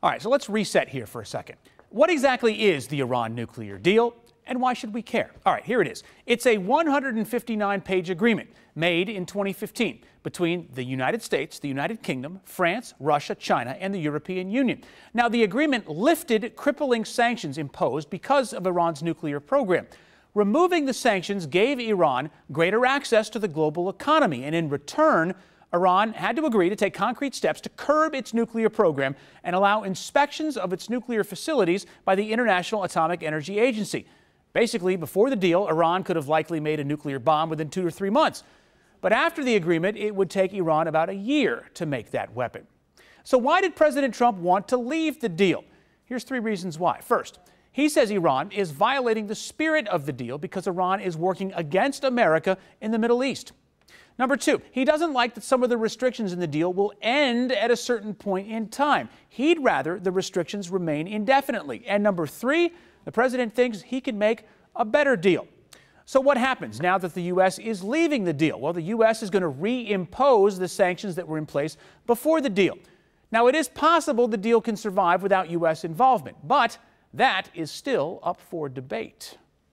All right, so let's reset here for a second. What exactly is the Iran nuclear deal, and why should we care? All right, here it is. It's a 159-page agreement made in 2015 between the United States, the United Kingdom, France, Russia, China, and the European Union. Now, the agreement lifted crippling sanctions imposed because of Iran's nuclear program. Removing the sanctions gave Iran greater access to the global economy, and in return, Iran had to agree to take concrete steps to curb its nuclear program and allow inspections of its nuclear facilities by the International Atomic Energy Agency. Basically, before the deal, Iran could have likely made a nuclear bomb within 2 or 3 months. But after the agreement, it would take Iran about a year to make that weapon. So why did President Trump want to leave the deal? Here's 3 reasons why. First, he says Iran is violating the spirit of the deal because Iran is working against America in the Middle East. Number 2, he doesn't like that some of the restrictions in the deal will end at a certain point in time. He'd rather the restrictions remain indefinitely. And number 3, the president thinks he can make a better deal. So what happens now that the U.S. is leaving the deal? Well, the U.S. is going to reimpose the sanctions that were in place before the deal. Now, it is possible the deal can survive without U.S. involvement, but that is still up for debate.